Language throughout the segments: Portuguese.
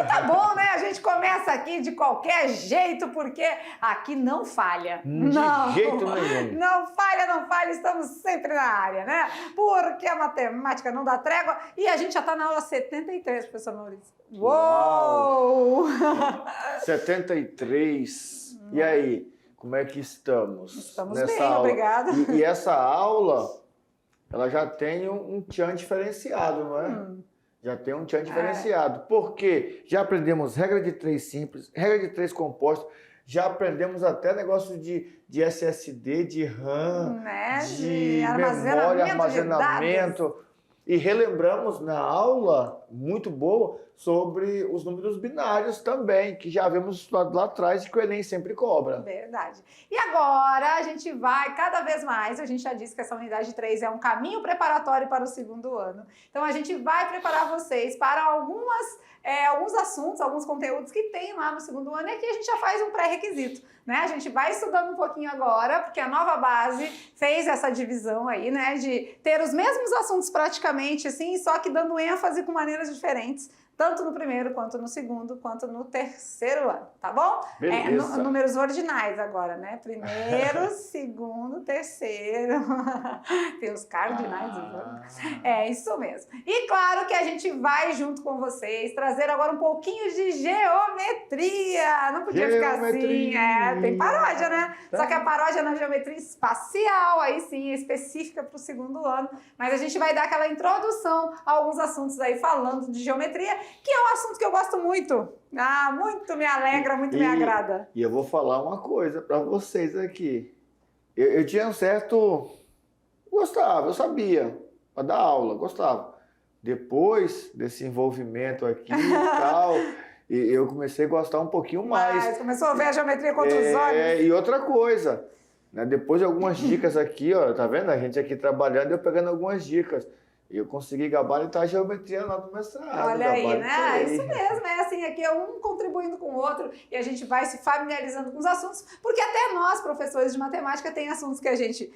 Então tá bom, né? A gente começa aqui de qualquer jeito, porque aqui não falha. De jeito nenhum. Não falha, estamos sempre na área, né? Porque a matemática não dá trégua e a gente já tá na aula 73, professor Maurício. Uou! 73. E aí, como é que estamos? Estamos nessa bem, aula? obrigada. E essa aula, ela já tem um tchan diferenciado, não é? Já tem um tchan diferenciado. Porque já aprendemos regra de 3 simples, regra de 3 compostos, já aprendemos até negócio de SSD, de RAM, Né? de Armazenamento memória, armazenamento. E relembramos na aula, muito boa, sobre os números binários também, que já havíamos estudado lá atrás e que o Enem sempre cobra. Verdade. E agora a gente vai cada vez mais, a gente já disse que essa unidade 3 é um caminho preparatório para o segundo ano. Então a gente vai preparar vocês para alguns assuntos, alguns conteúdos que tem lá no segundo ano e aqui a gente já faz um pré-requisito, né? A gente vai estudando um pouquinho agora, porque a nova base fez essa divisão aí, né? De ter os mesmos assuntos praticamente, assim, só que dando ênfase com maneiras diferentes, tanto no primeiro, quanto no segundo, quanto no terceiro ano, tá bom? Beleza. Números ordinais agora, né? Primeiro, segundo, terceiro. Tem os cardinais. É isso mesmo. E claro que a gente vai junto com vocês trazer agora um pouquinho de geometria. Não podia ficar assim. Tem paródia, né? Só que a paródia é na geometria espacial, aí sim, é específica para o segundo ano. Mas a gente vai dar aquela introdução a alguns assuntos aí falando de geometria, que é um assunto que eu gosto muito. Muito me alegra, muito me agrada. E eu vou falar uma coisa para vocês aqui. Eu tinha um certo... Gostava, eu sabia. Para dar aula, gostava. Depois desse envolvimento aqui e tal, eu comecei a gostar um pouquinho mais. Mas começou a ver a geometria contra os olhos. E outra coisa, né? Depois de algumas dicas aqui, ó, tá vendo? A gente aqui trabalhando, eu pegando algumas dicas. E eu consegui gabaritar a geometria lá no mestrado. Olha aí, né? Isso mesmo, é assim, aqui é um contribuindo com o outro e a gente vai se familiarizando com os assuntos, porque até nós, professores de matemática, tem assuntos que a gente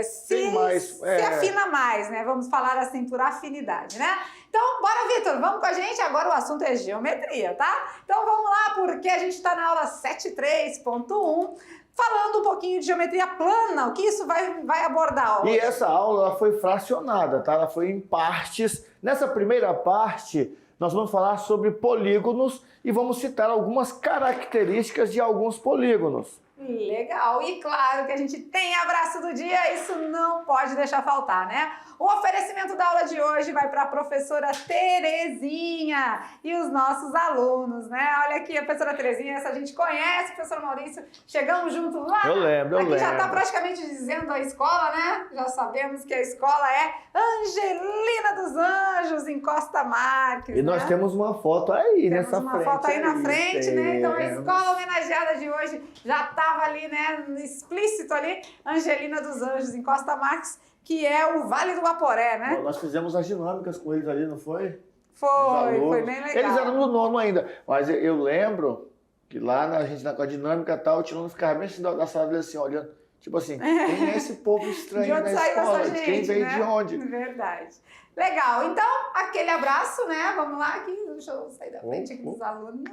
se afina mais, né? Vamos falar assim por afinidade, né? Então, bora, Vitor, vamos com a gente? Agora o assunto é geometria, tá? Então vamos lá, porque a gente está na aula 73.1, falando um pouquinho de geometria plana, o que isso vai abordar hoje. E essa aula ela foi fracionada, tá? Ela foi em partes. Nessa primeira parte, nós vamos falar sobre polígonos e vamos citar algumas características de alguns polígonos. Legal, e claro que a gente tem abraço do dia, isso não pode deixar faltar, né? O oferecimento da aula de hoje vai para a professora Terezinha e os nossos alunos, né? Olha aqui a professora Terezinha, essa a gente conhece, professor Maurício, chegamos junto lá. Eu lembro. Aqui já está praticamente dizendo a escola, né? Já sabemos que a escola é Angelina dos Anjos, em Costa Marques. E nós temos uma foto aí nessa frente. Temos uma foto aí na frente, né? Então a temos. escola homenageada de hoje já estava ali, né? Explícito ali, Angelina dos Anjos, em Costa Marques, que é o Vale do Guaporé, né? Nós fizemos as dinâmicas com eles ali, não foi? Foi bem legal. Eles eram no nono ainda, mas eu lembro que lá a gente com a dinâmica e tal, o Tirano ficava bem assim da sala dele assim, olhando, tipo assim, quem é esse povo estranho de onde na saiu escola? Essa gente, quem veio né? de onde? Verdade. Legal, então aquele abraço, né? Vamos lá aqui, deixa eu sair da frente aqui dos alunos.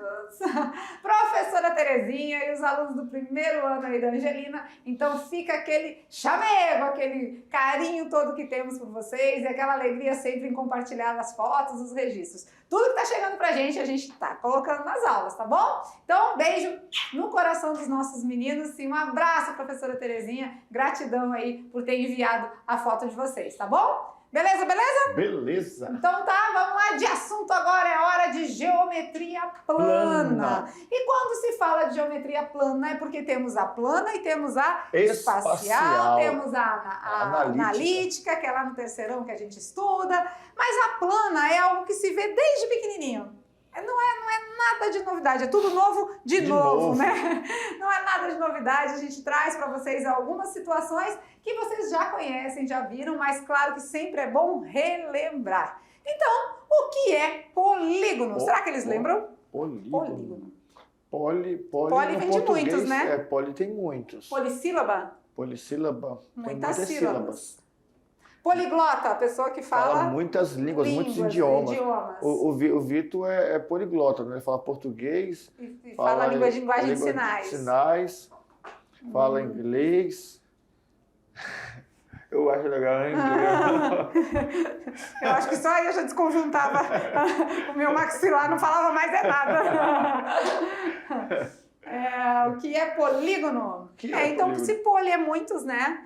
Professora Terezinha e os alunos do primeiro ano aí da Angelina. Então fica aquele chamego, aquele carinho todo que temos por vocês e aquela alegria sempre em compartilhar as fotos, os registros. Tudo que tá chegando pra gente, a gente tá colocando nas aulas, tá bom? Então, um beijo no coração dos nossos meninos e um abraço, professora Terezinha. Gratidão aí por ter enviado a foto de vocês, tá bom? Beleza, beleza? Beleza. Então tá, vamos lá de assunto agora, é hora de geometria plana. E quando se fala de geometria plana é porque temos a plana e temos a espacial, temos a analítica, que é lá no terceirão que a gente estuda, mas a plana é algo que se vê desde pequenininho. Não é nada de novidade, é tudo novo de novo, né? Não é nada de novidade, a gente traz para vocês algumas situações que vocês já conhecem, já viram, mas claro que sempre é bom relembrar. Então, o que é polígono? Será que eles lembram? Polígono. Poli vem de muitos, né? Poli tem muitos. Polissílaba? Polissílaba. Muitas sílabas. Poliglota, a pessoa que fala muitas línguas, muitos idiomas. O Vitor é poliglota, né? Ele fala português, e fala linguagem de sinais. Fala inglês. Eu acho legal em inglês. Eu acho que só aí eu já desconjuntava o meu maxilar, não falava mais nada. O que é polígono? Então, polígono? Se poli é muitos, né?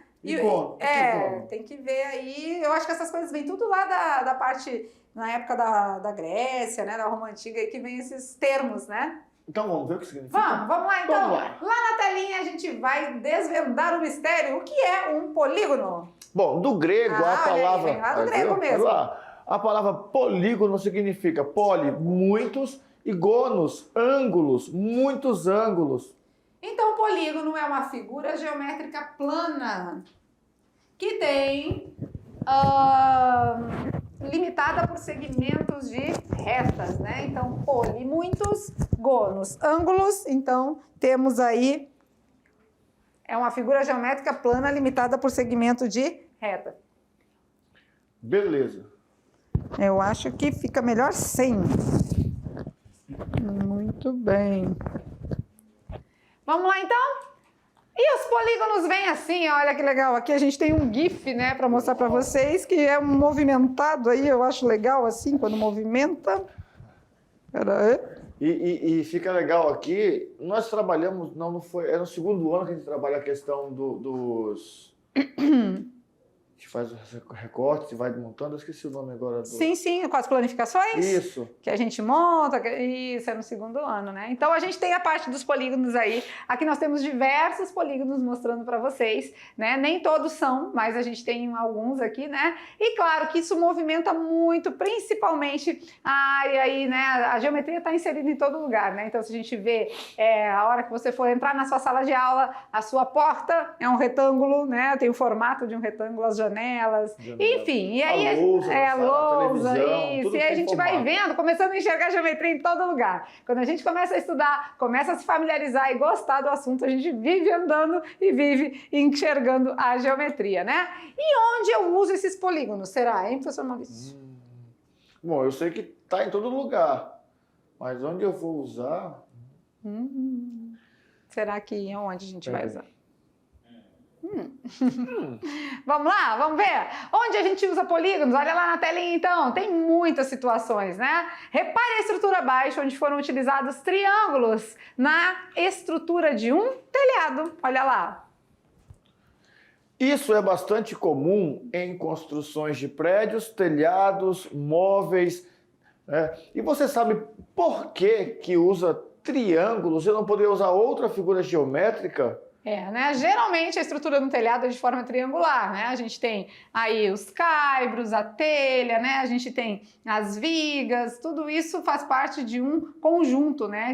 Tem que ver aí. Eu acho que essas coisas vêm tudo lá da parte, na época da Grécia, né? Da Roma Antiga, aí que vem esses termos, né? Então vamos ver o que significa. Vamos lá então. Vamos lá. Lá na telinha a gente vai desvendar o mistério. O que é um polígono? Bom, do grego a palavra... Vem lá do grego mesmo. A palavra polígono significa poli, muitos, e gonos, ângulos, muitos ângulos. Então, polígono é uma figura geométrica plana que tem limitada por segmentos de retas, né? Então, poli, muitos, gonos, ângulos. Então, temos aí uma figura geométrica plana limitada por segmento de reta. Beleza. Eu acho que fica melhor sem. Muito bem. Vamos lá, então? E os polígonos vêm assim, olha que legal. Aqui a gente tem um GIF, né, para mostrar para vocês, que é um movimentado aí, eu acho legal assim, quando movimenta. E fica legal aqui, nós trabalhamos, não foi, é no segundo ano que a gente trabalha a questão dos... A gente faz os recortes e vai montando, eu esqueci o nome agora. Sim, com as planificações. Isso. Que a gente monta, isso é no segundo ano, né? Então a gente tem a parte dos polígonos aí. Aqui nós temos diversos polígonos mostrando para vocês, né? Nem todos são, mas a gente tem alguns aqui, né? E claro que isso movimenta muito, principalmente a área aí, né? A geometria está inserida em todo lugar, né? Então se a gente vê a hora que você for entrar na sua sala de aula, a sua porta é um retângulo, né? Tem o formato de um retângulo, as janelas, enfim, e aí a lousa, isso, e aí a gente vai vendo, começando a enxergar a geometria em todo lugar. Quando a gente começa a estudar, começa a se familiarizar e gostar do assunto, a gente vive andando e vive enxergando a geometria, né? E onde eu uso esses polígonos? Será, hein, professor Maurício? Bom, eu sei que está em todo lugar, mas onde eu vou usar? Será que onde a gente vai usar? Vamos lá, vamos ver? Onde a gente usa polígonos? Olha lá na telinha então, tem muitas situações, né? Repare a estrutura abaixo, onde foram utilizados triângulos na estrutura de um telhado. Olha lá. Isso é bastante comum em construções de prédios, telhados, móveis. Né? E você sabe por que usa triângulos e não poderia usar outra figura geométrica? Né? Geralmente a estrutura do telhado é de forma triangular, né? A gente tem aí os caibros, a telha, né? A gente tem as vigas, tudo isso faz parte de um conjunto, né?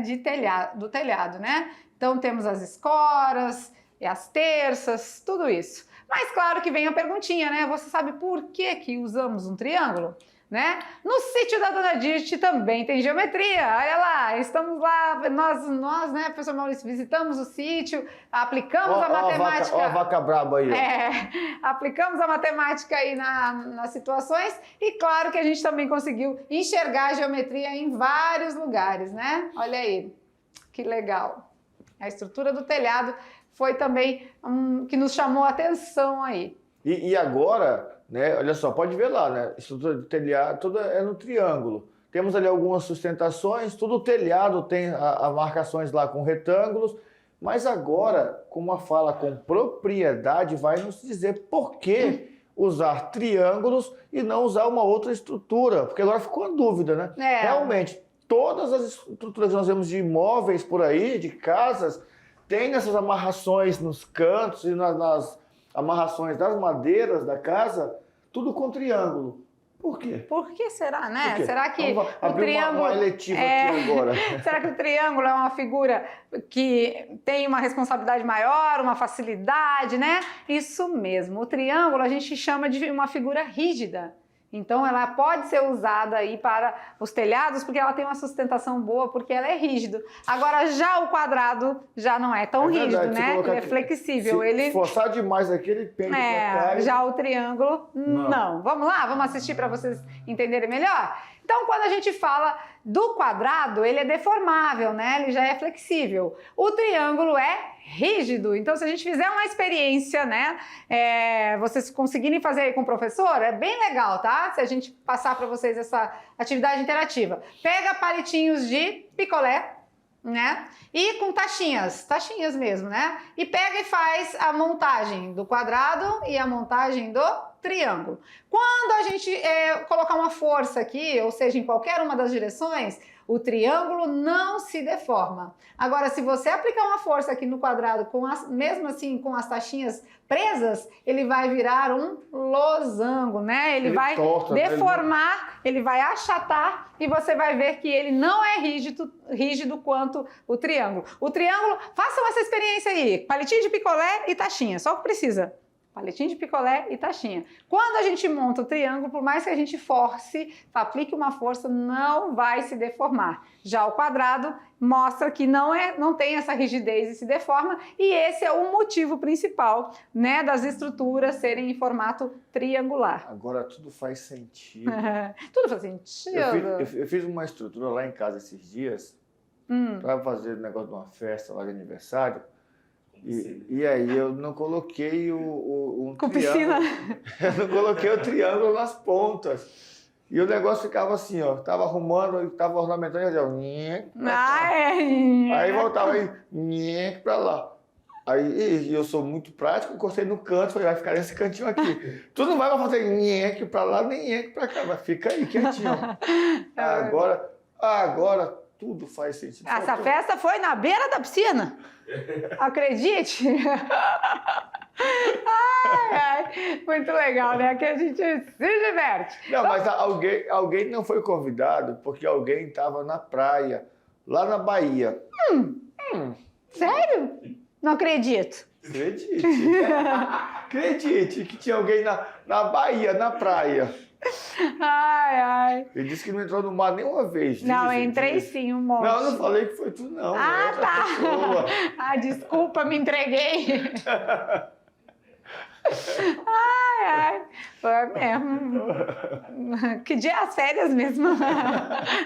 Do telhado, né? Então temos as escoras e as terças, tudo isso. Mas claro que vem a perguntinha, né? Você sabe por que usamos um triângulo? Né? No sítio da Dona Dirte também tem geometria, olha lá, estamos lá, nós, né, professor Maurício, visitamos o sítio, aplicamos a matemática... Ó a vaca braba aí. Aplicamos a matemática aí nas situações e claro que a gente também conseguiu enxergar a geometria em vários lugares, né? Olha aí, que legal. A estrutura do telhado foi também que nos chamou a atenção aí. E agora... Né? Olha só, pode ver lá, né? A estrutura do telhado toda é no triângulo. Temos ali algumas sustentações, todo o telhado tem as marcações lá com retângulos, mas agora, com uma fala com propriedade, vai nos dizer por que usar triângulos e não usar uma outra estrutura, porque agora ficou a dúvida, né? Realmente, todas as estruturas que nós vemos de imóveis por aí, de casas, tem essas amarrações nos cantos e nas amarrações das madeiras da casa, tudo com triângulo. Por quê? Por que será, né? Será que o triângulo... uma eletiva aqui agora. Será que o triângulo é uma figura que tem uma responsabilidade maior, uma facilidade, né? Isso mesmo. O triângulo a gente chama de uma figura rígida. Então, ela pode ser usada aí para os telhados, porque ela tem uma sustentação boa, porque ela é rígido. Agora, já o quadrado já não é tão rígido, né? Ele é flexível. Se forçar demais aqui, ele pende pra cá. Já o triângulo, não. Vamos lá? Vamos assistir para vocês entenderem melhor? Então, quando a gente fala do quadrado, ele é deformável, né? Ele já é flexível. O triângulo é rígido. Então, se a gente fizer uma experiência, né? Vocês conseguirem fazer aí com o professor, é bem legal, tá? Se a gente passar para vocês essa atividade interativa. Pega palitinhos de picolé, né? E com taxinhas mesmo, né? E pega e faz a montagem do quadrado e a montagem do triângulo. Quando a gente colocar uma força aqui, ou seja, em qualquer uma das direções, o triângulo não se deforma. Agora, se você aplicar uma força aqui no quadrado, mesmo assim com as taxinhas presas, ele vai virar um losango, né? Ele vai deformar, ele vai achatar e você vai ver que ele não é rígido quanto o triângulo. O triângulo, façam essa experiência aí, palitinho de picolé e taxinha, só o que precisa. Palitinho de picolé e taxinha. Quando a gente monta o triângulo, por mais que a gente force, aplique uma força, não vai se deformar. Já o quadrado mostra que não tem essa rigidez e se deforma, e esse é o motivo principal, né, das estruturas serem em formato triangular. Agora tudo faz sentido. Tudo faz sentido. Eu fiz uma estrutura lá em casa esses dias para fazer um negócio de uma festa lá de aniversário. E aí eu não coloquei o triângulo. Eu não coloquei o triângulo nas pontas. E o negócio ficava assim, ó. Tava arrumando, tava ornamentando, e eu aí voltava aí, pra lá. Aí eu sou muito prático, encostei no canto, falei, vai ficar nesse cantinho aqui. Tu não vai fazer nheque pra lá, nem nheque pra cá, mas fica aí quietinho. Agora tudo faz sentido. Essa festa foi na beira da piscina. Acredite! Muito legal, né? Que a gente se diverte. Não, mas alguém não foi convidado porque alguém estava na praia, lá na Bahia. Sério? Não acredito. Acredite que tinha alguém na Bahia, na praia. Ele disse que não entrou no mar nenhuma vez. Não, entrei sim, um monte. Não, eu não falei que foi tu, não. Tá. Desculpa, me entreguei. Foi mesmo. Que dia as férias mesmo.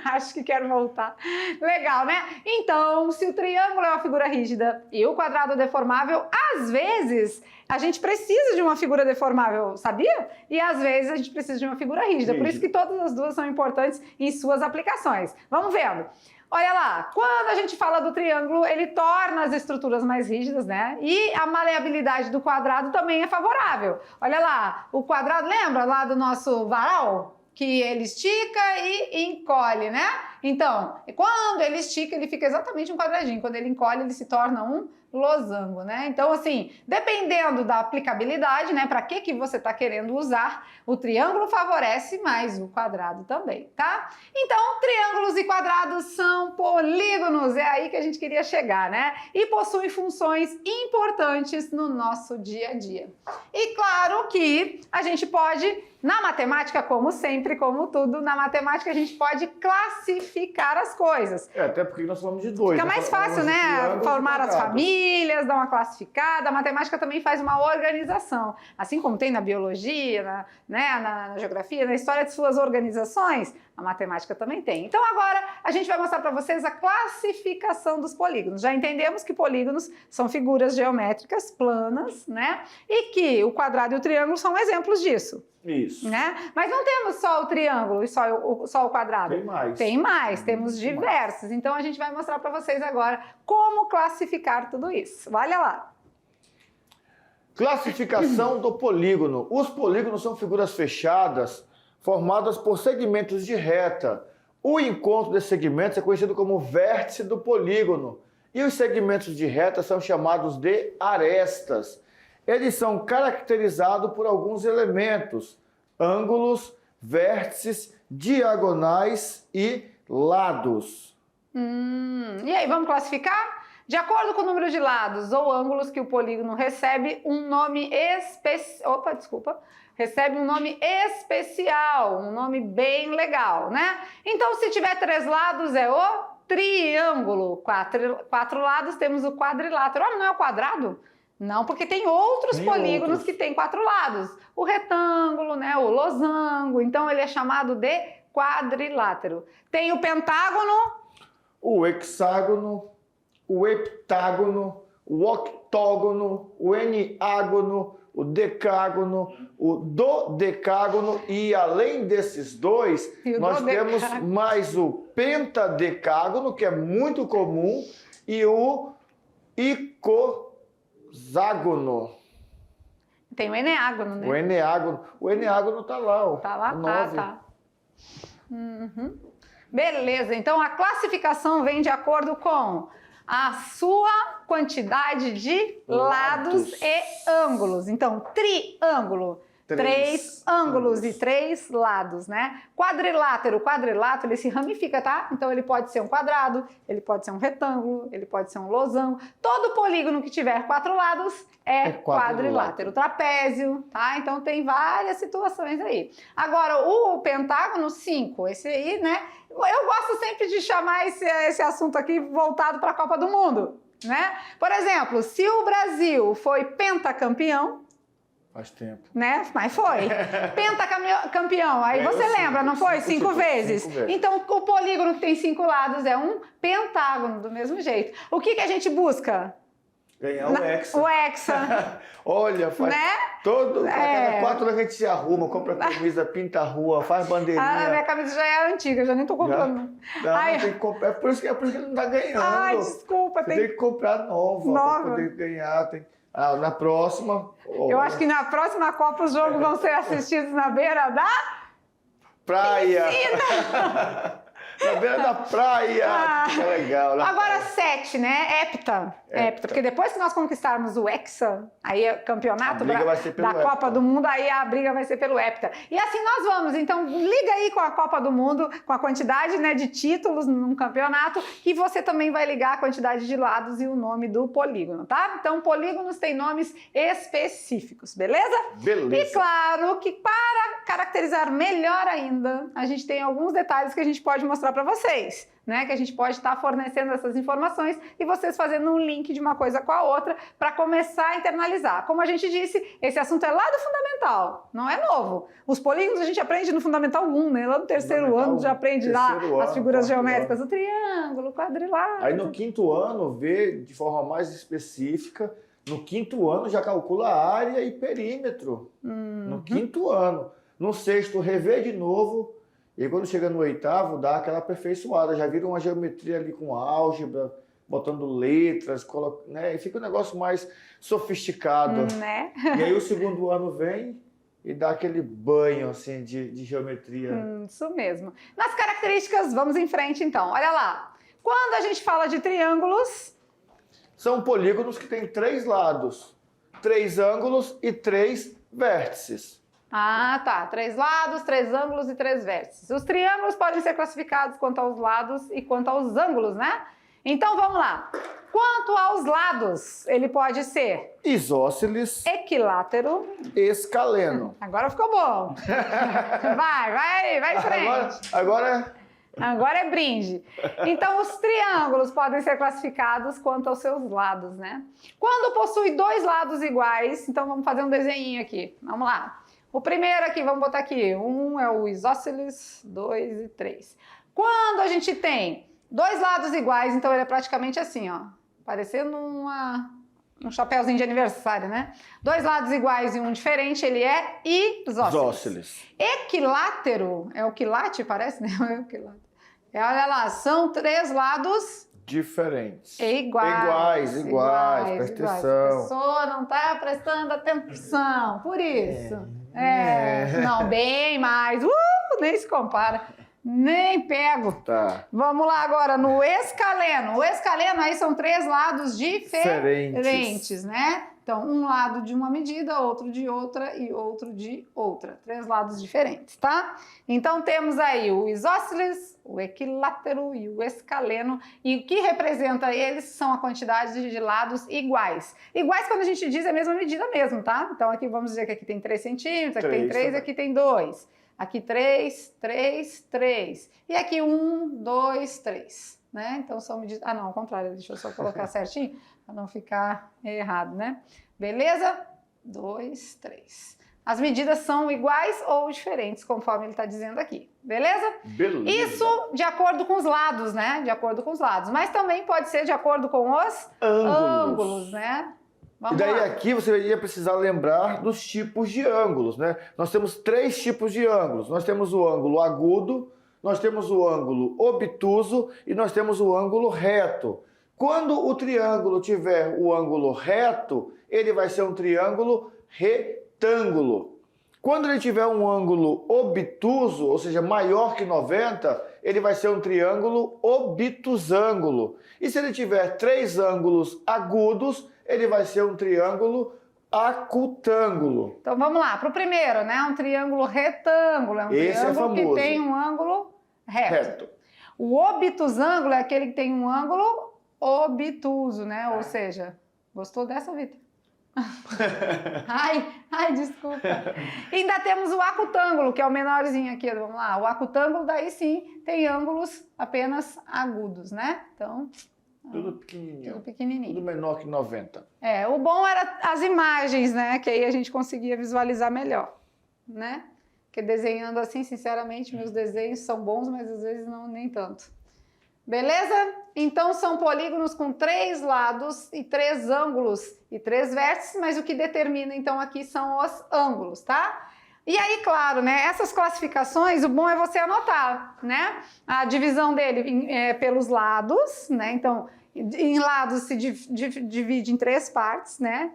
Acho que quero voltar. Legal, né? Então, se o triângulo é uma figura rígida e o quadrado deformável, às vezes a gente precisa de uma figura deformável, sabia? E às vezes a gente precisa de uma figura rígida. Por isso que todas as duas são importantes em suas aplicações. Vamos vendo. Olha lá, quando a gente fala do triângulo, ele torna as estruturas mais rígidas, né? E a maleabilidade do quadrado também é favorável. Olha lá, o quadrado, lembra lá do nosso varal? Que ele estica e encolhe, né? Então, quando ele estica, ele fica exatamente um quadradinho. Quando ele encolhe, ele se torna um losango, né? Então, assim, dependendo da aplicabilidade, né? Para que você está querendo usar, o triângulo favorece, mas o quadrado também, tá? Então, triângulos e quadrados são polígonos, é aí que a gente queria chegar, né? E possuem funções importantes no nosso dia a dia. E claro que a gente pode, na matemática, como sempre, como tudo, na matemática a gente pode classificar as coisas. Até porque nós falamos de dois. Fica mais fácil, né? Formar as famílias, dar uma classificada. A matemática também faz uma organização. Assim como tem na biologia, na geografia, na história de suas organizações, a matemática também tem. Então agora a gente vai mostrar para vocês a classificação dos polígonos. Já entendemos que polígonos são figuras geométricas planas, né? E que o quadrado e o triângulo são exemplos disso. Isso. Né? Mas não temos só o triângulo e só o quadrado. Tem mais. Tem mais, temos diversos. Então a gente vai mostrar para vocês agora como classificar tudo isso. Olha lá. Classificação do polígono. Os polígonos são figuras fechadas formadas por segmentos de reta. O encontro desses segmentos é conhecido como vértice do polígono. E os segmentos de reta são chamados de arestas. Eles são caracterizados por alguns elementos: ângulos, vértices, diagonais e lados. E aí, vamos classificar? De acordo com o número de lados ou ângulos que o polígono recebe um nome recebe um nome especial, um nome bem legal, né? Então, se tiver 3 lados, é o triângulo. 4 lados, temos o quadrilátero. Ah, não é o quadrado? Não, porque tem outros polígonos que têm 4 lados. O retângulo, né? O losango. Então, ele é chamado de quadrilátero. Tem o pentágono, o hexágono, o heptágono, o octógono, o enágono, o decágono, o dodecágono e além desses dois, nós temos mais o pentadecágono, que é muito comum, e o icoságono. Tem o eneágono, né? O eneágono tá lá, ó. Tá lá? Tá. Uhum. Beleza, então a classificação vem de acordo com a sua quantidade de lados e ângulos. Então, triângulo, 3 ângulos e 3 lados, né? Quadrilátero, ele se ramifica, tá? Então, ele pode ser um quadrado, ele pode ser um retângulo, ele pode ser um losango. Todo polígono que tiver 4 lados é quadrilátero. Trapézio, tá? Então, tem várias situações aí. Agora, o pentágono, 5. Esse aí, né? Eu gosto sempre de chamar esse assunto aqui voltado para a Copa do Mundo, né? Por exemplo, se o Brasil foi pentacampeão, faz tempo. Né? Mas foi. Pentacampeão. Aí você lembra, não foi? 5 vezes. Então, o polígono que tem 5 lados é um pentágono, do mesmo jeito. O que a gente busca? Ganhar o hexa. O hexa. Olha, faz né? todo... A cada 4 anos a gente se arruma, compra camisa, pinta a rua, faz bandeirinha. Ah, minha camisa já é antiga, já nem tô comprando. Não, tem que comprar. É por isso que ele não tá ganhando. Ai, desculpa. Tem que comprar nova. Pra poder ganhar. Na próxima... Eu acho que na próxima Copa os jogos vão ser assistidos na beira da... praia. Piscina. Na beira da praia. Que legal. Agora 7, né? Hepta. Porque depois que nós conquistarmos o hexa, aí é campeonato da Copa do Mundo, aí a briga vai ser pelo hepta. E assim nós vamos. Então liga aí com a Copa do Mundo, com a quantidade, né, de títulos num campeonato, e você também vai ligar a quantidade de lados e o nome do polígono, tá? Então polígonos têm nomes específicos, beleza? Beleza. E claro que para caracterizar melhor ainda, a gente tem alguns detalhes que a gente pode mostrar para vocês, né? Que a gente pode estar fornecendo essas informações e vocês fazendo um link de uma coisa com a outra para começar a internalizar. Como a gente disse, esse assunto é lá do fundamental, não é novo. Os polígonos a gente aprende no Fundamental 1, né? Lá no terceiro ano já aprende lá as figuras geométricas, o triângulo, o quadrilátero. Aí no 5º ano vê de forma mais específica, no 5º ano já calcula área e perímetro. No 5º ano. No 6º revê de novo. E quando chega no 8º, dá aquela aperfeiçoada. Já vira uma geometria ali com álgebra, botando letras, né? E fica um negócio mais sofisticado. Né? E aí o 2º ano vem e dá aquele banho assim, de geometria. Isso mesmo. Nas características, vamos em frente então. Olha lá. Quando a gente fala de triângulos... São polígonos que têm 3 lados, 3 ângulos e 3 vértices. Ah, tá. 3 lados, 3 ângulos e 3 vértices. Os triângulos podem ser classificados quanto aos lados e quanto aos ângulos, né? Então, vamos lá. Quanto aos lados, ele pode ser... isósceles, equilátero, escaleno. Agora ficou bom. vai em frente. Agora é brinde. Então, os triângulos podem ser classificados quanto aos seus lados, né? Quando possui 2 lados iguais, então vamos fazer um desenho aqui. Vamos lá. O primeiro aqui, vamos botar aqui, 1 é o isósceles, 2 e 3. Quando a gente tem 2 lados iguais, então ele é praticamente assim, ó, parecendo um chapéuzinho de aniversário, né? 2 lados iguais e um diferente, ele é isósceles. Equilátero, é o quilate, parece, né? É o quilate. Olha lá, são 3 lados... diferentes. Iguais. Presta atenção. A pessoa não está prestando atenção, por isso. Não, bem mais. Nem se compara. Nem pego. Tá. Vamos lá agora no escaleno. O escaleno aí são 3 lados diferentes, né? Então, um lado de uma medida, outro de outra e outro de outra. 3 lados diferentes, tá? Então, temos aí o isósceles, o equilátero e o escaleno. E o que representa eles são a quantidade de lados iguais. Iguais quando a gente diz é a mesma medida mesmo, tá? Então, aqui vamos dizer que aqui tem 3 centímetros, aqui tem 3, aqui tem 2. Aqui 3, 3, 3. E aqui 1, 2, 3. Né? Então são medidas... Ah, não, ao contrário, deixa eu só colocar certinho para não ficar errado, né? Beleza? 2, 3. As medidas são iguais ou diferentes, conforme ele está dizendo aqui. Beleza? Beleza. Isso de acordo com os lados, né? De acordo com os lados. Mas também pode ser de acordo com os ângulos, né? Vamos e daí lá. aqui você ia precisar lembrar dos tipos de ângulos, né? Nós temos 3 tipos de ângulos. Nós temos o ângulo agudo, nós temos o ângulo obtuso e nós temos o ângulo reto. Quando o triângulo tiver o ângulo reto, ele vai ser um triângulo retângulo. Quando ele tiver um ângulo obtuso, ou seja, maior que 90, ele vai ser um triângulo obtusângulo. E se ele tiver 3 ângulos agudos, ele vai ser um triângulo acutângulo. Então vamos lá, para o primeiro, né? Um triângulo retângulo, é um triângulo que tem um ângulo reto. O obtusângulo é aquele que tem um ângulo obtuso, né? Ou seja, gostou dessa, Vitor? ai, desculpa. E ainda temos o acutângulo, que é o menorzinho aqui, vamos lá. O acutângulo daí sim tem ângulos apenas agudos, né? Então... Tudo pequenininho. Tudo pequenininho. Tudo menor que 90. O bom era as imagens, né? Que aí a gente conseguia visualizar melhor, né? Porque desenhando assim, sinceramente, meus desenhos são bons, mas às vezes não nem tanto. Beleza? Então são polígonos com 3 lados e 3 ângulos e 3 vértices, mas o que determina então aqui são os ângulos, tá? E aí, claro, né, essas classificações, o bom é você anotar, né? A divisão dele é pelos lados, né? Então, em lados se divide em 3 partes, né?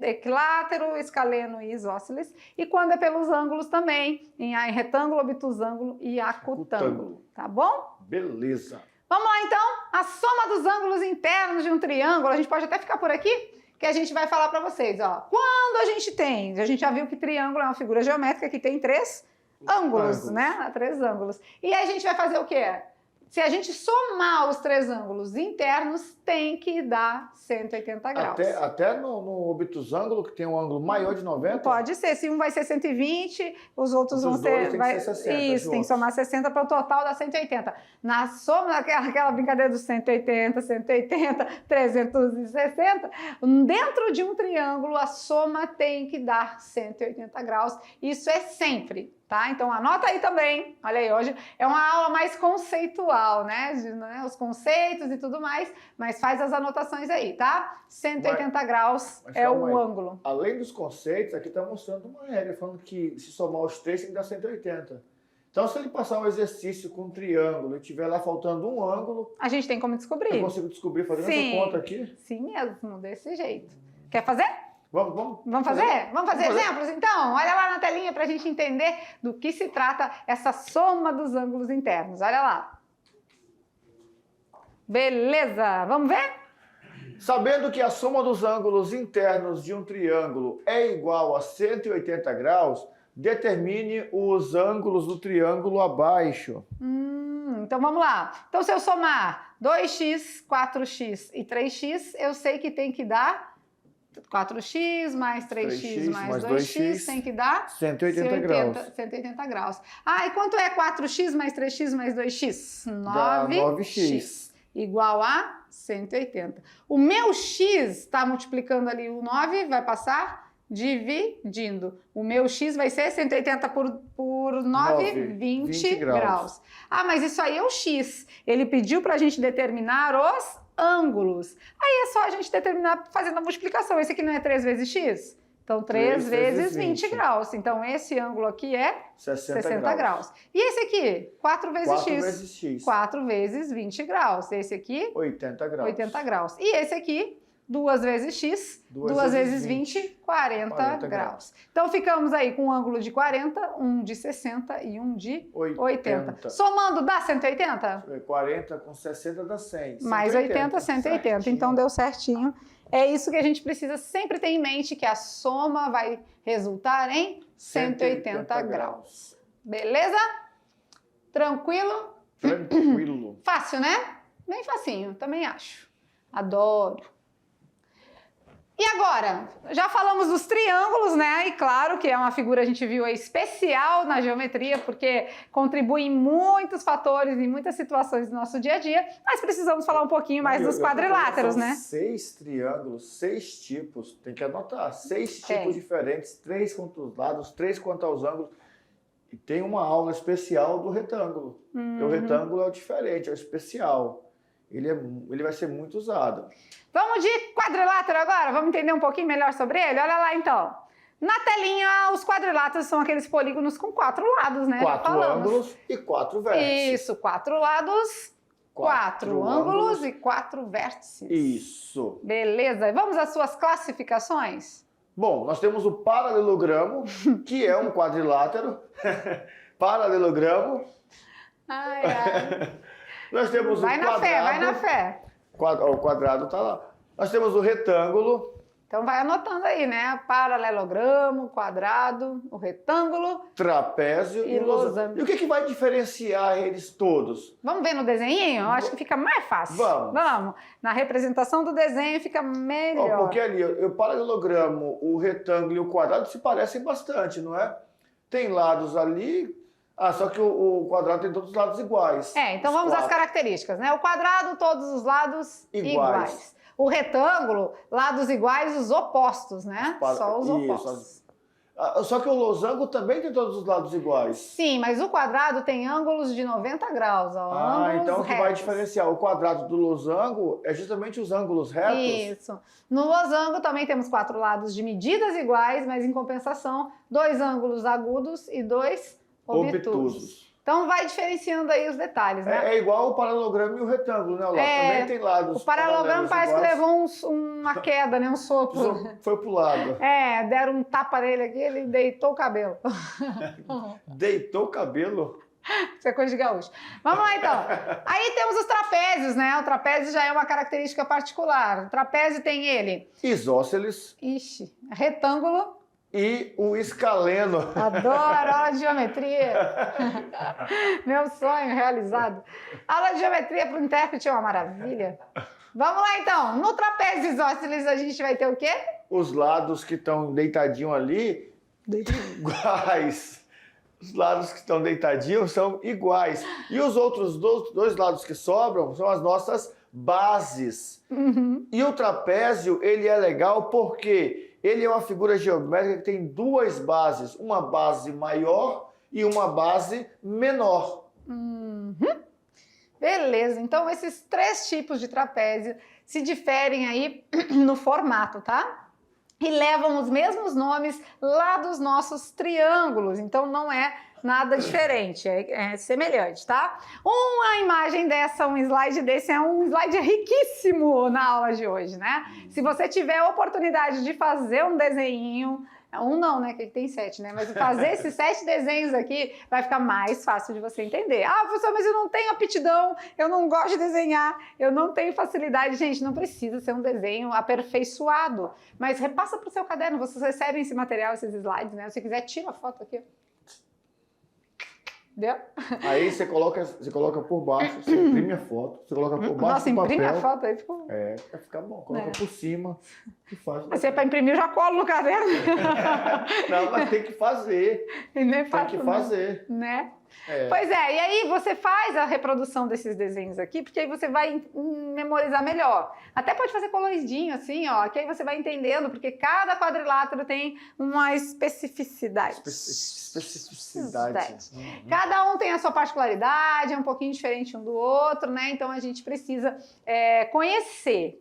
Equilátero, escaleno e isósceles. E quando é pelos ângulos também, em retângulo, obtusângulo e acutângulo, tá bom? Beleza. Vamos lá, então? A soma dos ângulos internos de um triângulo, a gente pode até ficar por aqui, que a gente vai falar para vocês, ó. Quando a gente já viu que triângulo é uma figura geométrica que tem 3 ângulos, né? 3 ângulos. E aí a gente vai fazer o quê? Se a gente somar os 3 ângulos internos, tem que dar 180 graus. Até no obtusângulo, que tem um ângulo maior de 90? Pode ser. Se um vai ser 120, os outros vão ser... Tem que ser 60, isso, tem que somar 60 para o total dar 180. Na soma, aquela brincadeira dos 180, 180, 360, dentro de um triângulo, a soma tem que dar 180 graus. Isso é sempre. Tá? Então anota aí também, olha aí, hoje é uma aula mais conceitual, né? Os conceitos e tudo mais, mas faz as anotações aí, tá? 180 graus é o ângulo. Além dos conceitos, aqui está mostrando uma regra, falando que se somar os 3 tem que dar 180. Então se ele passar um exercício com um triângulo e tiver lá faltando um ângulo... A gente tem como descobrir. Eu consigo descobrir fazendo essa conta aqui? Sim mesmo, desse jeito. Quer fazer? Vamos fazer? Vamos fazer exemplos, então? Olha lá na telinha para a gente entender do que se trata essa soma dos ângulos internos. Olha lá. Beleza, vamos ver? Sabendo que a soma dos ângulos internos de um triângulo é igual a 180 graus, determine os ângulos do triângulo abaixo. Então vamos lá. Então se eu somar 2x, 4x e 3x, eu sei que tem que dar 4x mais 3x mais 2x tem que dar 180 graus. 180 graus. E quanto é 4x mais 3x mais 2x? 9x. Igual a 180. O meu x está multiplicando ali o 9, vai passar dividindo. O meu x vai ser 180 por 9, 20 graus. Mas isso aí é o x. Ele pediu para a gente determinar os ângulos. Aí é só a gente determinar fazendo a multiplicação. Esse aqui não é 3 vezes x? Então, 3 vezes 20 graus. Então, esse ângulo aqui é 60 graus. E esse aqui? 4 vezes 4 x. Vezes x. 4 vezes 20 graus. Esse aqui? 80 graus. 80 graus. E esse aqui? 2 vezes x, 2 vezes 20, 40 graus. Então, ficamos aí com um ângulo de 40, um de 60 e um de 80. Somando, dá 180? 40 com 60 dá 100. Mais 80, 180. Certinho. Então, deu certinho. É isso que a gente precisa sempre ter em mente, que a soma vai resultar em 180 graus. Beleza? Tranquilo? Tranquilo. Fácil, né? Bem facinho, também acho. Adoro. E agora, já falamos dos triângulos, né? E claro que é uma figura, a gente viu, especial na geometria, porque contribui em muitos fatores, em muitas situações do nosso dia a dia, mas precisamos falar um pouquinho mais dos quadriláteros, né? 6 triângulos, 6 tipos, tem que anotar, 6 tipos diferentes, 3 quanto aos lados, 3 quanto aos ângulos. E tem uma aula especial do retângulo. O retângulo é o diferente, é o especial. Ele vai ser muito usado. Vamos de quadrilátero agora? Vamos entender um pouquinho melhor sobre ele? Olha lá, então. Na telinha, os quadriláteros são aqueles polígonos com 4 lados, né? 4 ângulos e 4 vértices. Isso, 4 lados, 4 ângulos e 4 vértices. Isso. Beleza. E vamos às suas classificações? Bom, nós temos o paralelogramo, que é um quadrilátero. Paralelogramo. Ai, ai. Nós temos o quadrado. Vai na fé. O quadrado está lá. Nós temos o retângulo. Então vai anotando aí, né? Paralelogramo, quadrado, o retângulo, trapézio e losango. E o que vai diferenciar eles todos? Vamos ver no desenho? Eu acho que fica mais fácil. Vamos. Na representação do desenho fica melhor. Porque ali o paralelogramo, o retângulo e o quadrado se parecem bastante, não é? Tem lados ali... só que o quadrado tem todos os lados iguais. Então vamos às características, né? O quadrado, todos os lados iguais. O retângulo, lados iguais, os opostos, né? Só os opostos. Só que o losango também tem todos os lados iguais. Sim, mas o quadrado tem ângulos de 90 graus. Então o que vai diferenciar o quadrado do losango é justamente os ângulos retos? Isso. No losango também temos 4 lados de medidas iguais, mas em compensação, 2 ângulos agudos e 2 obtusos. Então vai diferenciando aí os detalhes, né? É igual o paralelogramo e o retângulo, né, Olá? Também tem lados. O paralelogramo parece que levou uma queda, né? Um sopro. Foi pro lado. Deram um tapa nele aqui, ele deitou o cabelo. Deitou o cabelo? Isso é coisa de gaúcho. Vamos lá, então. Aí temos os trapézios, né? O trapézio já é uma característica particular. O trapézio tem ele... isósceles. Ixi. Retângulo. E o escaleno. Adoro aula de geometria. Meu sonho realizado. Aula de geometria para o intérprete é uma maravilha. Vamos lá, então. No trapézio isósceles a gente vai ter o quê? Os lados que estão deitadinhos ali, iguais. Os lados que estão deitadinhos são iguais. E os outros dois lados que sobram são as nossas bases. E o trapézio, ele é legal porque... ele é uma figura geométrica que tem 2 bases, uma base maior e uma base menor. Beleza, então esses 3 tipos de trapézio se diferem aí no formato, tá? E levam os mesmos nomes lá dos nossos triângulos, então não é nada diferente, é semelhante, tá? Uma imagem dessa, um slide desse é um slide riquíssimo na aula de hoje, né? Se você tiver a oportunidade de fazer um desenho, não, né? Que tem 7, né? Mas fazer esses 7 desenhos aqui vai ficar mais fácil de você entender. Professor, mas eu não tenho aptidão, eu não gosto de desenhar, eu não tenho facilidade. Gente, não precisa ser um desenho aperfeiçoado, mas repassa para o seu caderno, vocês recebem esse material, esses slides, né? Se você quiser, tira a foto aqui. Deu? Aí você coloca por baixo, você imprime a foto, você coloca por baixo do papel. Imprime a foto aí, ficou... vai ficar bom. Coloca por cima e faz. Se é para imprimir, eu já colo no caderno. Não, mas tem que fazer. Tem que fazer. Né? Pois e aí você faz a reprodução desses desenhos aqui, porque aí você vai memorizar melhor. Até pode fazer coloridinho assim, ó, que aí você vai entendendo, porque cada quadrilátero tem uma especificidade. Cada um tem a sua particularidade, é um pouquinho diferente um do outro, né? Então a gente precisa conhecer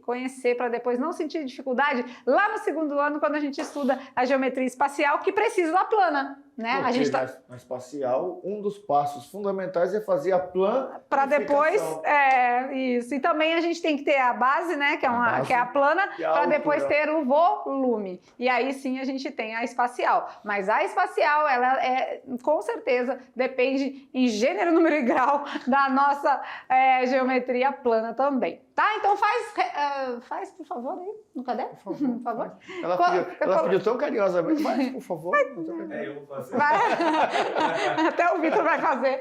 para depois não sentir dificuldade lá no 2º ano, quando a gente estuda a geometria espacial, que precisa da plana. né? Porque a gente tá... na espacial, um dos passos fundamentais é fazer a planificação. Para depois, isso. E também a gente tem que ter a base, né? Que é a plana, para depois ter o volume. E aí sim a gente tem a espacial. Mas a espacial, ela com certeza, depende em gênero, número e grau da nossa geometria plana também. Tá? Então faz, por favor, aí, no caderno. Por favor. Ela pediu tão carinhosamente. Faz, por favor. Eu vou fazer. Até o Vitor vai fazer.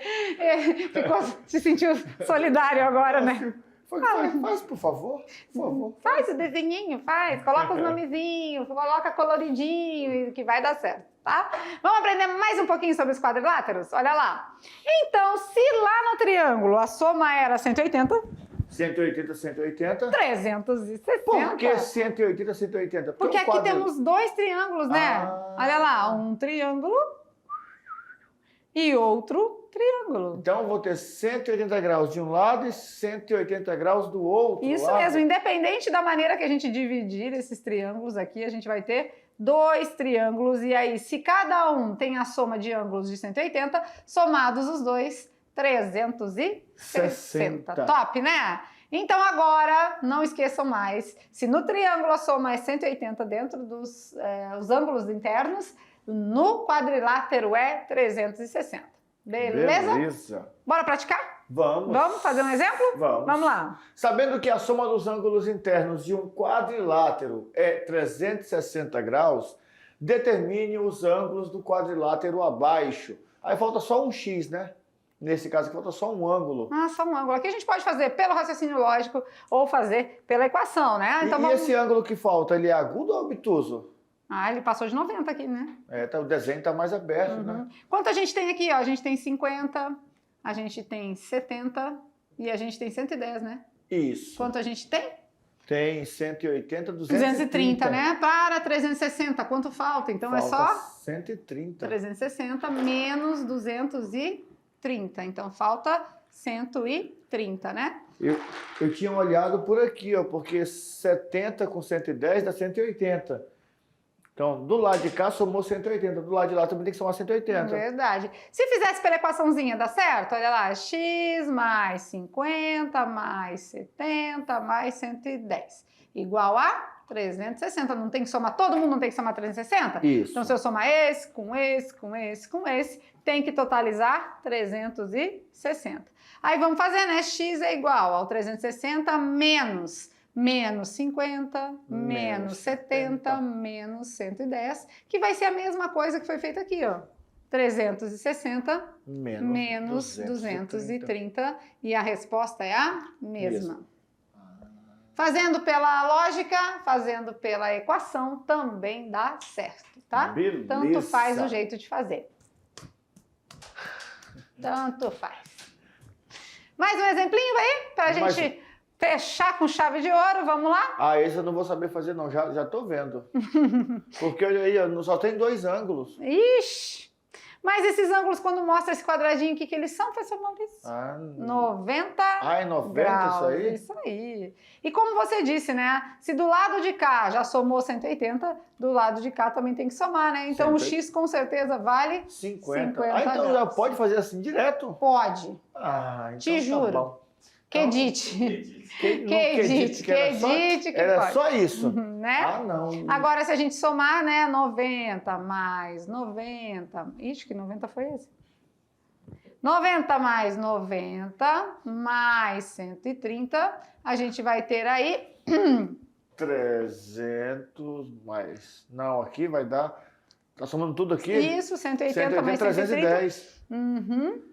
Se sentiu solidário agora, né? Faz, por favor. Por favor. Faz o desenhinho, faz. Coloca os nomezinhos, coloca coloridinho, que vai dar certo, tá? Vamos aprender mais um pouquinho sobre os quadriláteros? Olha lá. Então, se lá no triângulo a soma era 180... 180, 180. 360. Por que 180, 180? Porque aqui temos dois triângulos, né? Olha lá, um triângulo e outro triângulo. Então, eu vou ter 180 graus de um lado e 180 graus do outro Isso lado. mesmo, independente da maneira que a gente dividir esses triângulos aqui, a gente vai ter dois triângulos. E aí, se cada um tem a soma de ângulos de 180, somados os dois, 360. Top, né? Então agora, não esqueçam mais, se no triângulo a soma é 180 dentro dos os ângulos internos, no quadrilátero é 360. Beleza? Bora praticar? Vamos. Vamos fazer um exemplo? Vamos lá. Sabendo que a soma dos ângulos internos de um quadrilátero é 360 graus, determine os ângulos do quadrilátero abaixo. Aí falta só um X, né? Nesse caso aqui falta só um ângulo. Só um ângulo. Aqui a gente pode fazer pelo raciocínio lógico ou fazer pela equação, né? Então, e esse ângulo que falta, ele é agudo ou obtuso? Ele passou de 90 aqui, né? O desenho está mais aberto, né? Quanto a gente tem aqui? Ó, a gente tem 50, a gente tem 70 e a gente tem 110, né? Isso. Quanto a gente tem? Tem 180, 230, né? Para 360, quanto falta? Então falta é só 130. 360 menos 230. Então falta 130, né? Eu tinha olhado por aqui, ó, porque 70 com 110 dá 180. Então, do lado de cá somou 180, do lado de lá também tem que somar 180. Verdade. Se fizesse pela equaçãozinha, dá certo? Olha lá, x mais 50 mais 70 mais 110 igual a 360. Não tem que somar, todo mundo não tem que somar 360? Isso. Então, se eu somar esse, com esse, com esse, com esse, tem que totalizar 360. Aí vamos fazer, né? X é igual ao 360 menos 50, menos 70, menos 110, que vai ser a mesma coisa que foi feita aqui, ó. 360 menos 230 e a resposta é a mesma. Fazendo pela lógica, fazendo pela equação, também dá certo, tá? Beleza. Tanto faz o jeito de fazer. Tanto faz. Mais um exemplinho aí pra gente fechar com chave de ouro, vamos lá? Esse eu não vou saber fazer não, já tô vendo. Porque aí só tem dois ângulos. Ixi! Mas esses ângulos, quando mostra esse quadradinho aqui, que eles são, professor Maurício? 90 é 90 graus, isso aí? Isso aí. E como você disse, né? Se do lado de cá já somou 180, do lado de cá também tem que somar, né? Então o X com certeza vale 50 então graus. já pode fazer assim direto? Pode. Então te juro. Tá bom. Quedite. Que era pode. só isso. Né? Não. Agora, se a gente somar, né, 90 mais 90... Ixi, que 90 foi esse? 90 mais 90 mais 130, a gente vai ter aí... 300 mais... Não, aqui vai dar... Tá somando tudo aqui? Isso, 180 mais 310. 130.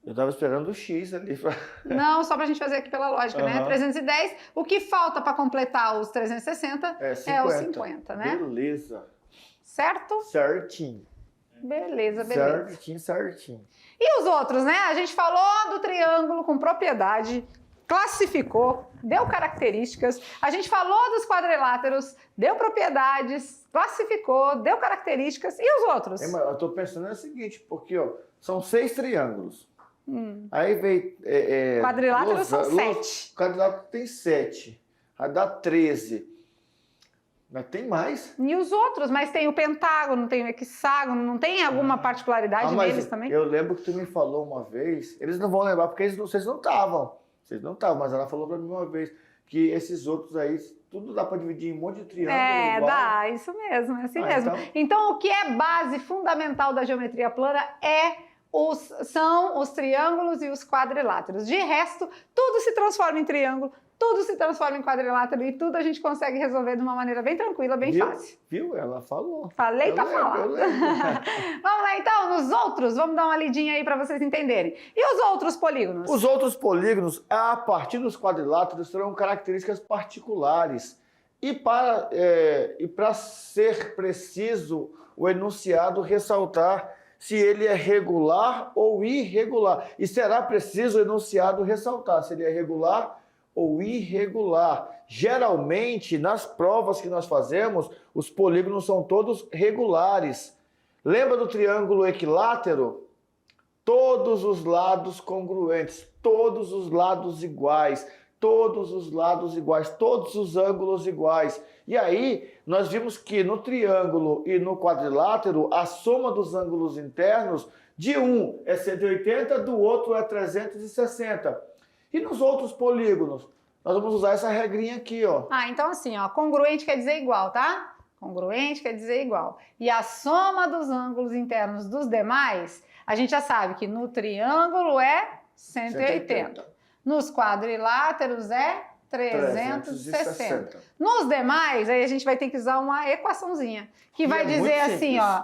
Eu tava esperando o X ali. Não, só pra gente fazer aqui pela lógica, né? 310. O que falta para completar os 360 é o 50, né? Beleza. Certo? Certinho. Beleza. Certinho. E os outros, né? A gente falou do triângulo com propriedade, classificou, deu características. A gente falou dos quadriláteros, deu propriedades, classificou, deu características. E os outros? Eu tô pensando no seguinte, porque ó, são 6 triângulos. Aí veio... quadriláteros são 7. Quadrilátero tem 7. Aí dá 13. Mas tem mais. E os outros, mas tem o pentágono, tem o hexágono, não tem alguma particularidade neles também? Eu lembro que tu me falou uma vez, eles não vão lembrar porque vocês não estavam. Vocês não estavam, mas ela falou pra mim uma vez que esses outros aí, tudo dá pra dividir em um monte de triângulo igual. Dá, isso mesmo, é assim mesmo. Então, o que é base fundamental da geometria plana são os triângulos e os quadriláteros. De resto, tudo se transforma em triângulo, tudo se transforma em quadrilátero e tudo a gente consegue resolver de uma maneira bem tranquila, bem fácil. Viu? Ela falou. Falei, tá falando. Vamos lá então, nos outros, vamos dar uma lidinha aí para vocês entenderem. E os outros polígonos? Os outros polígonos, a partir dos quadriláteros, terão características particulares. E para ser preciso, o enunciado ressaltar se ele é regular ou irregular. E será preciso o enunciado ressaltar se ele é regular ou irregular. Geralmente, nas provas que nós fazemos, os polígonos são todos regulares. Lembra do triângulo equilátero? Todos os lados congruentes, todos os lados iguais, todos os lados iguais, todos os ângulos iguais. E aí, nós vimos que no triângulo e no quadrilátero, a soma dos ângulos internos, de um é 180, do outro é 360. E nos outros polígonos, nós vamos usar essa regrinha aqui, ó. Então assim, ó, congruente quer dizer igual, tá? Congruente quer dizer igual. E a soma dos ângulos internos dos demais, a gente já sabe que no triângulo é 180. Nos quadriláteros é 360. Nos demais, aí a gente vai ter que usar uma equaçãozinha, que vai dizer assim, ó,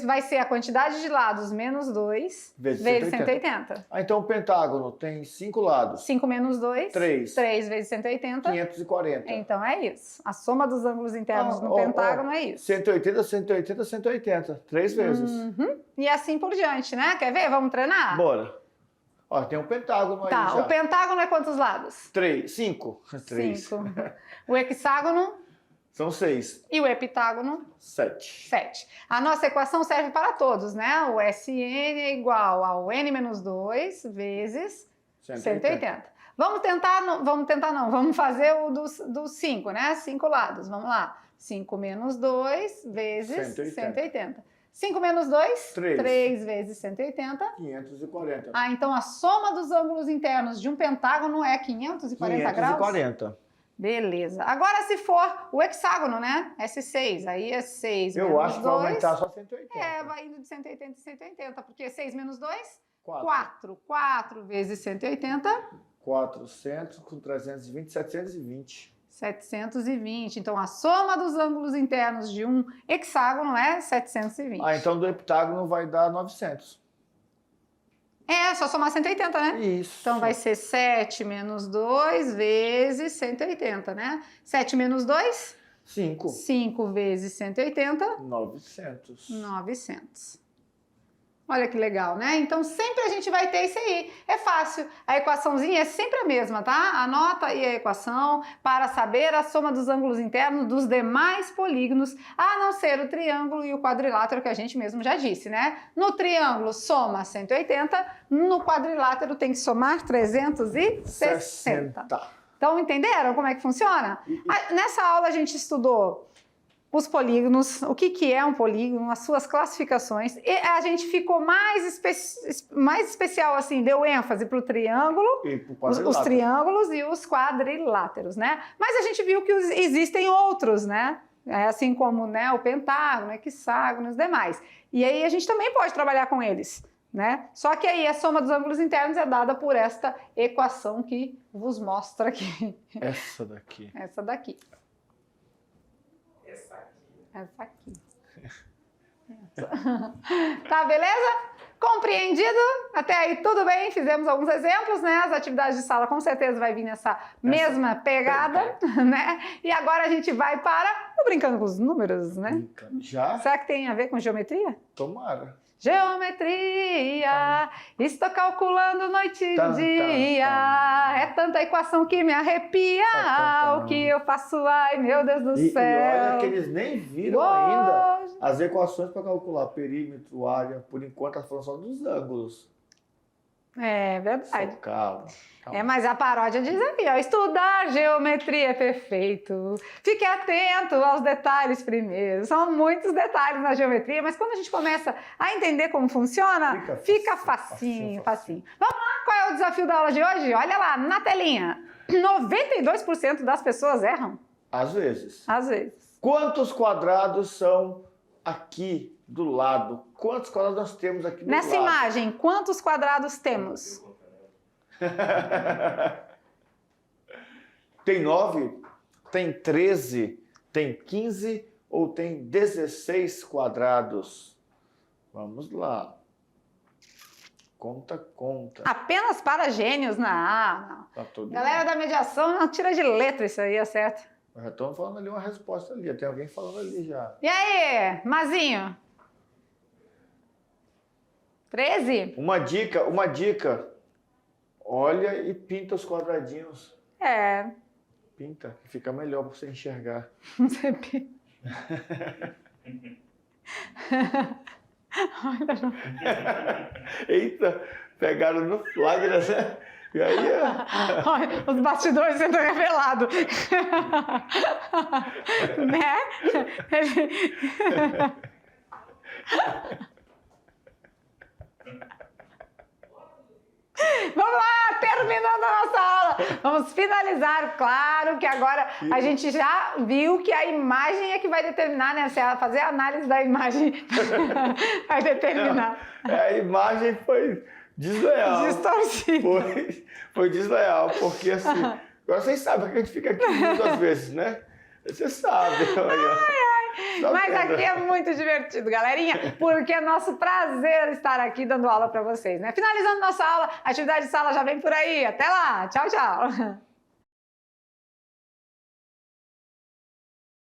vai ser a quantidade de lados menos 2 vezes 180. Então o pentágono tem 5 lados. 5 menos 2. 3. 3 vezes 180. 540. Então é isso. A soma dos ângulos internos no pentágono é isso. 180, 180, 180. 3 vezes. E assim por diante, né? Quer ver? Vamos treinar? Bora. Ó, tem um pentágono aí já. Tá, o pentágono é quantos lados? 5. 5. O hexágono? São 6. E o heptágono? 7. 7. A nossa equação serve para todos, né? O SN é igual ao N menos 2 vezes 180. Vamos fazer o dos 5, né? 5 lados, vamos lá. 5 menos 2 vezes 180. 5 menos 2? 3 vezes 180. 540. Então a soma dos ângulos internos de um pentágono é 540 graus? 540. Beleza. Agora, se for o hexágono, né? S6, aí é 6 menos 2. Eu acho que vai aumentar só 180. Vai indo de 180 em 180, porque 6 menos 2? 4. 4. 4 vezes 180? 400 com 320, 720. 720. Então, a soma dos ângulos internos de um hexágono é 720. Então do heptágono vai dar 900. É só somar 180, né? Isso. Então vai ser 7 menos 2 vezes 180, né? 7 menos 2? 5. 5 vezes 180? 900. 900. Olha que legal, né? Então sempre a gente vai ter isso aí. É fácil. A equaçãozinha é sempre a mesma, tá? Anota aí a equação para saber a soma dos ângulos internos dos demais polígonos, a não ser o triângulo e o quadrilátero, que a gente mesmo já disse, né? No triângulo soma 180, no quadrilátero tem que somar 360. Então entenderam como é que funciona? Nessa aula a gente estudou os polígonos, o que é um polígono, as suas classificações, e a gente ficou mais especial, assim, deu ênfase para o triângulo, os triângulos e os quadriláteros, né? Mas a gente viu que existem outros, né? Assim como, né, o pentágono, o hexágono e os demais. E aí a gente também pode trabalhar com eles, né? Só que aí a soma dos ângulos internos é dada por esta equação que vos mostra aqui. Essa daqui. Essa daqui. Essa aqui. Tá, beleza? Compreendido? Até aí tudo bem? Fizemos alguns exemplos, né? As atividades de sala com certeza vai vir nessa mesma pegada, né? E agora a gente vai para o Brincando com os Números, né? Já? Será que tem a ver com geometria? Tomara. Geometria, estou calculando noite e dia, é tanta equação que me arrepia, o que eu faço, ai meu Deus do céu. E olha que eles nem viram ainda as equações para calcular perímetro, área, por enquanto elas falam só dos ângulos. É verdade. Calma. Mas a paródia diz aqui, ó, estudar geometria é perfeito. Fique atento aos detalhes primeiro. São muitos detalhes na geometria, mas quando a gente começa a entender como funciona, fica facinho. Vamos lá, qual é o desafio da aula de hoje? Olha lá, na telinha. 92% das pessoas erram. Às vezes. Às vezes. Quantos quadrados são aqui do lado? Quantos quadrados nós temos aqui do lado? Nessa imagem, quantos quadrados temos? Tem 9? Tem 13? Tem 15? Ou tem 16 quadrados? Vamos lá. Conta. Apenas para gênios? Não. Tá tudo Galera da mediação, não tira de letra isso aí, acerta. Já estão falando ali uma resposta ali. Tem alguém falando ali já. E aí, Mazinho? 13? Uma dica. Olha e pinta os quadradinhos. Pinta, que fica melhor para você enxergar. Você pinta. Eita, pegaram no flagra, né? E aí, olha, os bastidores sendo revelados. Né? Vamos lá, terminando a nossa aula. Vamos finalizar. Claro que agora a gente já viu que a imagem é que vai determinar, né? Se ela fazer a análise da imagem, vai determinar. A imagem foi desleal. Distorcida. Foi desleal, porque assim... Agora vocês sabem que a gente fica aqui muitas vezes, né? Você sabe. Mas aqui é muito divertido, galerinha, porque é nosso prazer estar aqui dando aula para vocês, né? Finalizando nossa aula, a atividade de sala já vem por aí. Até lá. Tchau, tchau.